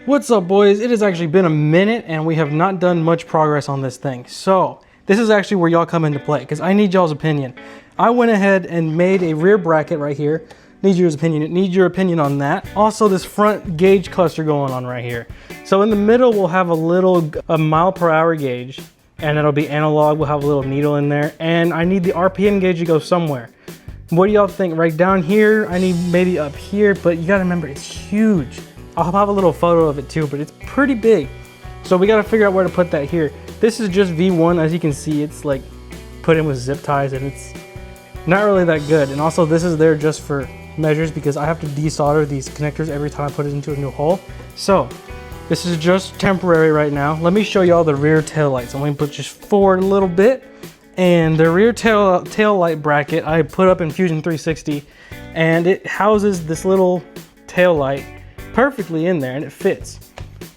What's up, boys? It has actually been a minute and we have not done much progress on this thing. So this is actually where y'all come into play because I need y'all's opinion. I went ahead and made a rear bracket right here. Need your opinion on that. Also, this front gauge cluster going on right here. So in the middle, we'll have a mile per hour gauge, and it'll be analog. We'll have a little needle in there, and I need the RPM gauge to go somewhere. What do y'all think? Right down here, I need maybe up here, but you gotta remember, it's huge. I'll have a little photo of it too, but it's pretty big. So we gotta figure out where to put that here. This is just V1, as you can see, it's like put in with zip ties and it's not really that good. And also this is there just for measures because I have to desolder these connectors every time I put it into a new hole. So this is just temporary right now. Let me show y'all the rear tail lights. I'm gonna put just forward a little bit. And the rear tail light bracket I put up in Fusion 360, and it houses this little tail light perfectly in there, and it fits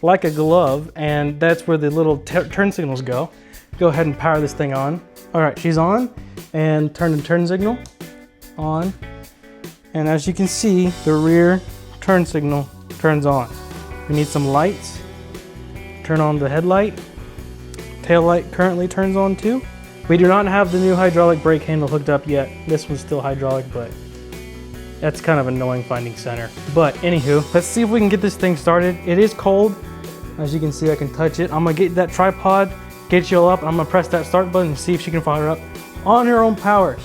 like a glove, and that's where the little turn signals go. Go ahead and power this thing on. All right, she's on, and turn signal on. And as you can see, the rear turn signal turns on. We need some lights. Turn on the headlight. Tail light currently turns on too. We do not have the new hydraulic brake handle hooked up yet. This one's still hydraulic, but that's kind of annoying finding center. But anywho, let's see if we can get this thing started. It is cold. As you can see, I can touch it. I'm gonna get that tripod, get you all up, and I'm gonna press that start button and see if she can fire up on her own power.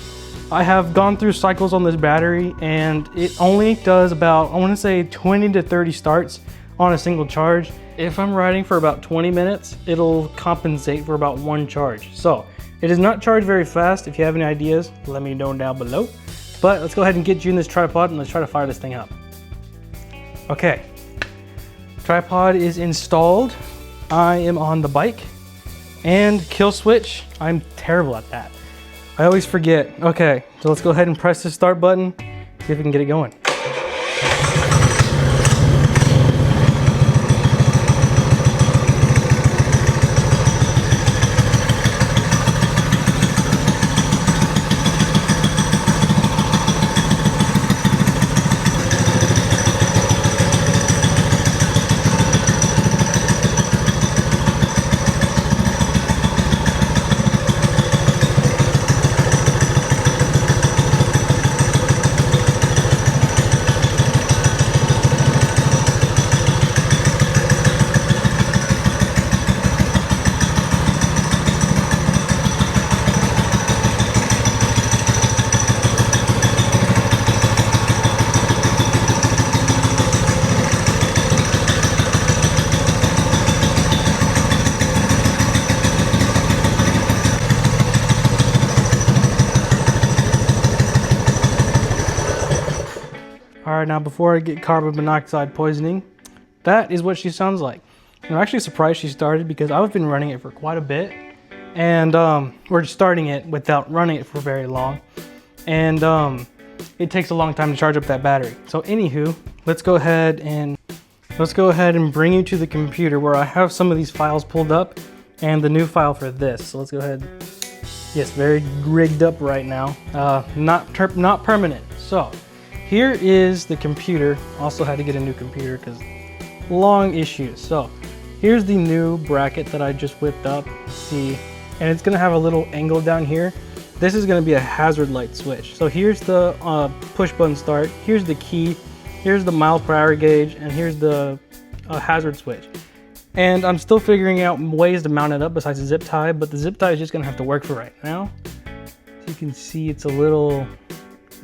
I have gone through cycles on this battery and it only does about, I wanna say 20 to 30 starts on a single charge. If I'm riding for about 20 minutes, it'll compensate for about one charge. So it does not charge very fast. If you have any ideas, let me know down below. But let's go ahead and get you in this tripod and let's try to fire this thing up. Okay, tripod is installed. I am on the bike, and kill switch, I'm terrible at that. I always forget. Okay, so let's go ahead and press the start button, see if we can get it going. All right, now before I get carbon monoxide poisoning, that is what she sounds like. And I'm actually surprised she started because I've been running it for quite a bit, and we're starting it without running it for very long, and it takes a long time to charge up that battery. So anywho, let's go ahead and bring you to the computer where I have some of these files pulled up and the new file for this. So let's go ahead. Yes, very rigged up right now, not permanent. So here is the computer. Also had to get a new computer because long issues. So here's the new bracket that I just whipped up. See, and it's gonna have a little angle down here. This is gonna be a hazard light switch. So here's the push button start. Here's the key. Here's the mile per hour gauge, and here's the hazard switch. And I'm still figuring out ways to mount it up besides the zip tie, but the zip tie is just gonna have to work for right now. As you can see, it's a little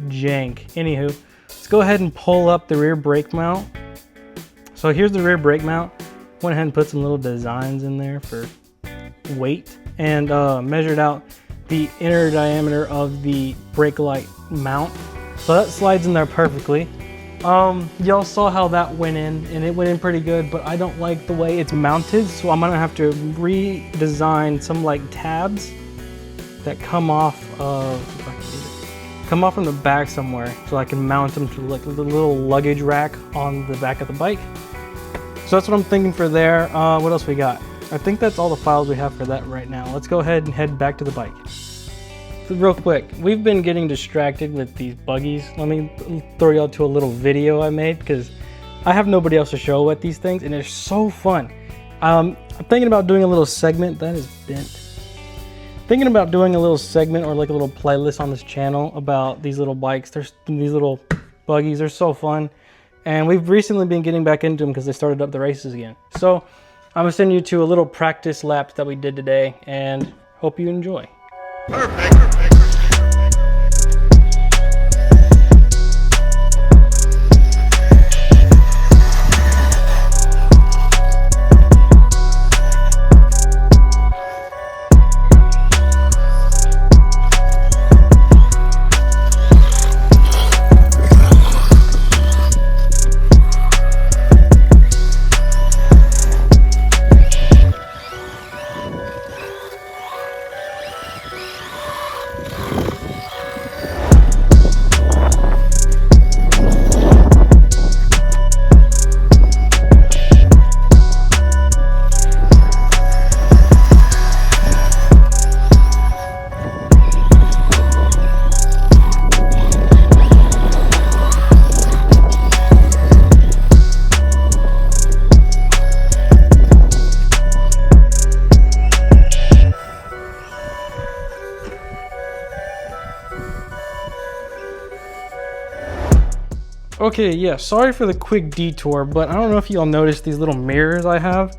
jank. Anywho, let's go ahead and pull up the rear brake mount. So here's the rear brake mount. Went ahead and put some little designs in there for weight, and measured out the inner diameter of the brake light mount. So that slides in there perfectly. Y'all saw how that went in, and it went in pretty good, but I don't like the way it's mounted, so I'm gonna have to redesign some like tabs that come off of, if I can get it, come off from the back somewhere, so I can mount them to like the little luggage rack on the back of the bike. So that's what I'm thinking for there. What else we got? I think that's all the files we have for that right now. Let's go ahead and head back to the bike. Real quick, we've been getting distracted with these buggies. Let me throw y'all to a little video I made because I have nobody else to show at these things, and it's so fun. I'm thinking about doing a little segment that is bent. Thinking about doing a little segment or like a little playlist on this channel about these little bikes. There's these little buggies. They're so fun, and we've recently been getting back into them because they started up the races again. So I'm gonna send you to a little practice lap that we did today, and hope you enjoy. Perfect. Okay, yeah, sorry for the quick detour, but I don't know if y'all noticed these little mirrors I have.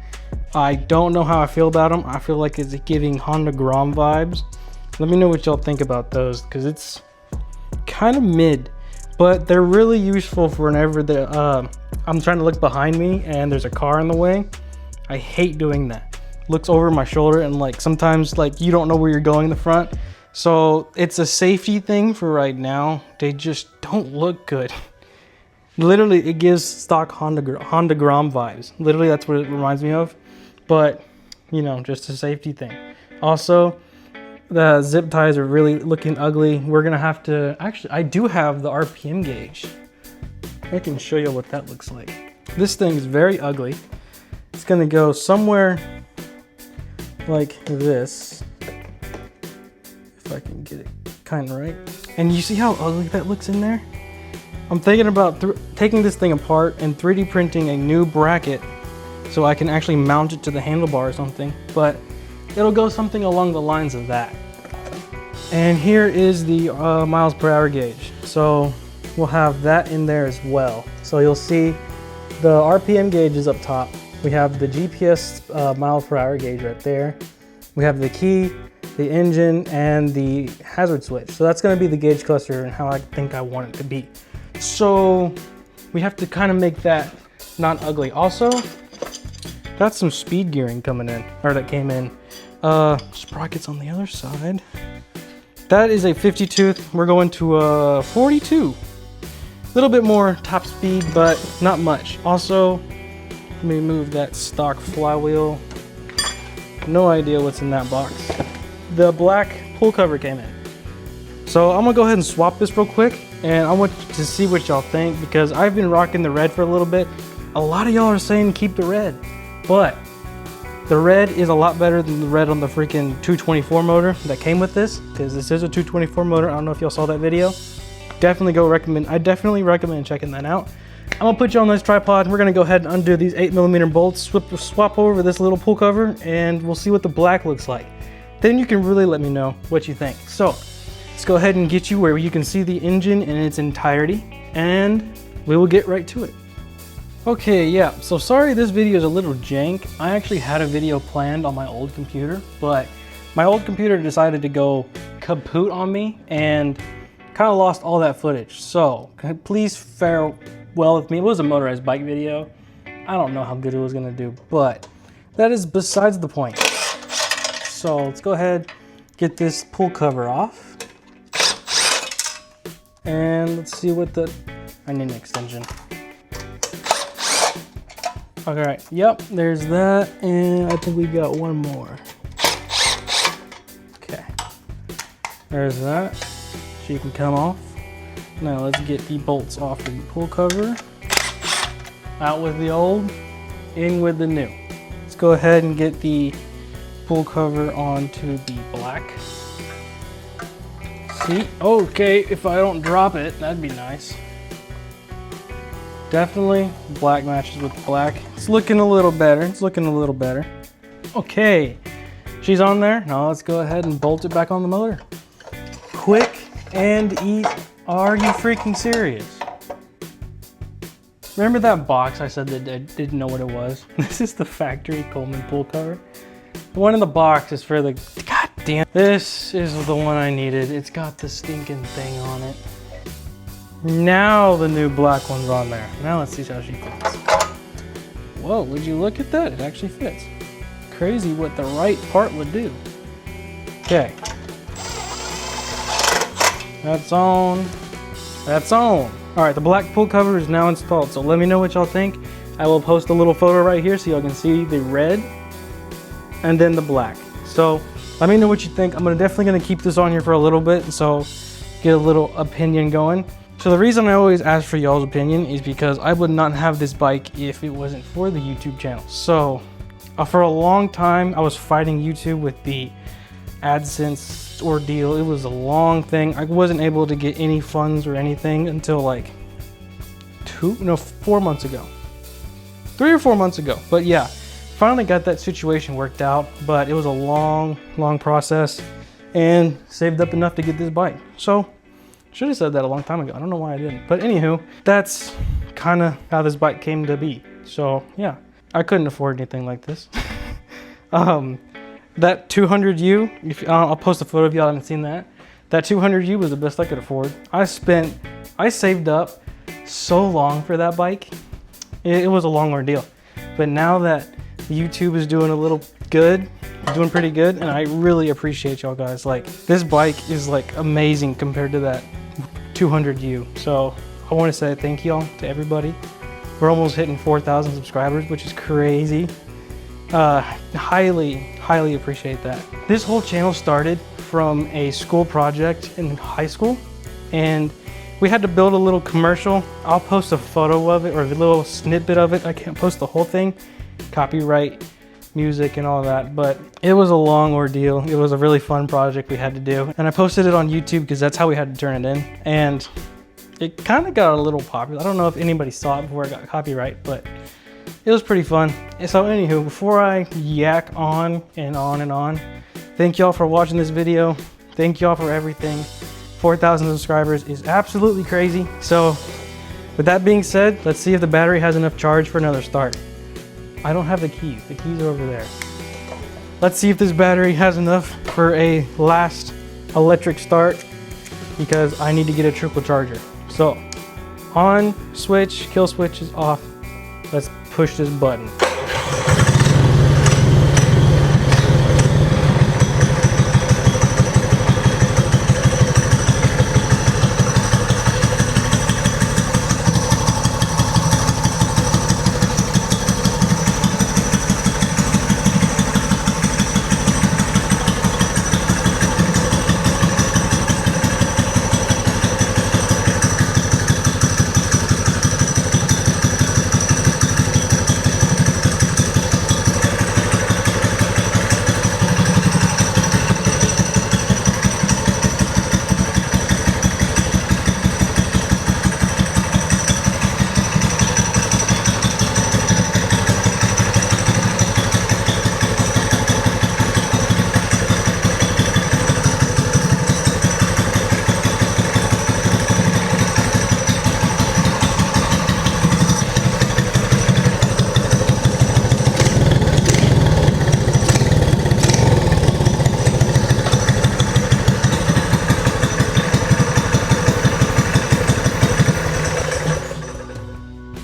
I don't know how I feel about them. I feel like it's giving Honda Grom vibes. Let me know what y'all think about those, because it's kind of mid, but they're really useful for whenever I'm trying to look behind me and there's a car in the way. I hate doing that. Looks over my shoulder, and like sometimes like you don't know where you're going in the front. So it's a safety thing for right now. They just don't look good. Literally, it gives stock Honda Grom vibes. Literally, that's what it reminds me of. But, you know, just a safety thing. Also, the zip ties are really looking ugly. We're going to have to... Actually, I do have the RPM gauge. I can show you what that looks like. This thing is very ugly. It's going to go somewhere like this. If I can get it kind of right. And you see how ugly that looks in there? I'm thinking about taking this thing apart and 3D printing a new bracket so I can actually mount it to the handlebar or something, but it'll go something along the lines of that. And here is the miles per hour gauge. So we'll have that in there as well. So you'll see the RPM gauge is up top. We have the GPS miles per hour gauge right there. We have the key, the engine, and the hazard switch. So that's gonna be the gauge cluster and how I think I want it to be. So we have to kind of make that not ugly. Also, got some speed gearing coming in, or that came in. Sprockets on the other side. That is a 50 tooth. We're going to a 42. A little bit more top speed, but not much. Also, let me move that stock flywheel. No idea what's in that box. The black pull cover came in. So I'm gonna go ahead and swap this real quick, and I want to see what y'all think, because I've been rocking the red for a little bit. A lot of y'all are saying keep the red, but the red is a lot better than the red on the freaking 224 motor that came with this, because this is a 224 motor. I don't know if y'all saw that video. I definitely recommend checking that out. I'm gonna put you on this tripod. We're gonna go ahead and undo these 8mm bolts, swap over this little pull cover, and we'll see what the black looks like. Then you can really let me know what you think. So let's go ahead and get you where you can see the engine in its entirety, and we will get right to it. Okay, yeah, so sorry this video is a little jank. I actually had a video planned on my old computer, but my old computer decided to go kaput on me and kind of lost all that footage. So please fare well with me. It was a motorized bike video. I don't know how good it was gonna do, but that is besides the point. So let's go ahead, get this pull cover off. And let's see what I need an extension. All right, yep, there's that. And I think we got one more. Okay, there's that. She can come off. Now let's get the bolts off the pull cover. Out with the old, in with the new. Let's go ahead and get the pull cover onto the black. See, okay, if I don't drop it, that'd be nice. Definitely black matches with black. It's looking a little better. It's looking a little better. Okay, she's on there. Now let's go ahead and bolt it back on the motor. Quick and easy. Are you freaking serious? Remember that box I said that I didn't know what it was? This is the factory Coleman pull cover. The one in the box is for the, god damn. This is the one I needed. It's got the stinking thing on it. Now the new black one's on there. Now let's see how she fits. Whoa, would you look at that? It actually fits. Crazy what the right part would do. Okay. That's on. That's on. All right, the black pull cover is now installed. So let me know what y'all think. I will post a little photo right here so y'all can see the red and then the black. So let me know what you think. I'm definitely gonna keep this on here for a little bit. So get a little opinion going. So the reason I always ask for y'all's opinion is because I would not have this bike if it wasn't for the YouTube channel. So for a long time, I was fighting YouTube with the AdSense ordeal. It was a long thing. I wasn't able to get any funds or anything until like 4 months ago. 3 or 4 months ago. But yeah, finally got that situation worked out, but it was a long process and saved up enough to get this bike. So should have said that a long time ago. I don't know why I didn't. But anywho, that's kind of how this bike came to be. So yeah, I couldn't afford anything like this. That 200U, I'll post a photo if y'all haven't seen that. That 200U was the best I could afford. I saved up so long for that bike. It was a long ordeal. But now that YouTube is doing a little good, doing pretty good, and I really appreciate y'all guys. Like, this bike is like amazing compared to that 200U. So I want to say thank y'all to everybody. We're almost hitting 4,000 subscribers, which is crazy. Highly appreciate that. This whole channel started from a school project in high school, and we had to build a little commercial. I'll post a photo of it or a little snippet of it. I can't post the whole thing, copyright music and all that, but it was a long ordeal. It was a really fun project we had to do, and I posted it on YouTube because that's how we had to turn it in, and it kind of got a little popular. I don't know if anybody saw it before it got copyright, but it was pretty fun. So anywho, before I yak on and on and on, thank y'all for watching this video. Thank y'all for everything. 4,000 subscribers is absolutely crazy. So with that being said, let's see if the battery has enough charge for another start. I don't have the keys. The keys are over there. Let's see if this battery has enough for a last electric start, because I need to get a triple charger. So on switch, kill switch is off. Let's push this button.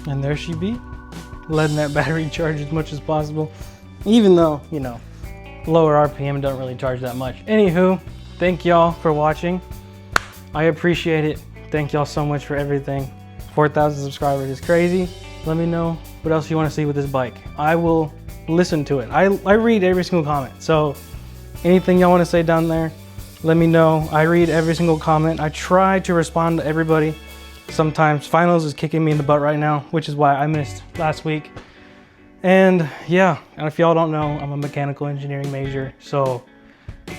And there she be, letting that battery charge as much as possible, even though, you know, lower RPM don't really charge that much. Anywho, thank y'all for watching. I appreciate it. Thank y'all so much for everything. 4,000 subscribers is crazy. Let me know what else you want to see with this bike. I will listen to it. I read every single comment. So anything y'all want to say down there, let me know. I read every single comment. I try to respond to everybody. Sometimes finals is kicking me in the butt right now, which is why I missed last week. And yeah, and if y'all don't know, I'm a mechanical engineering major, so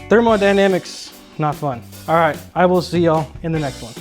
thermodynamics, not fun. All right, I will see y'all in the next one.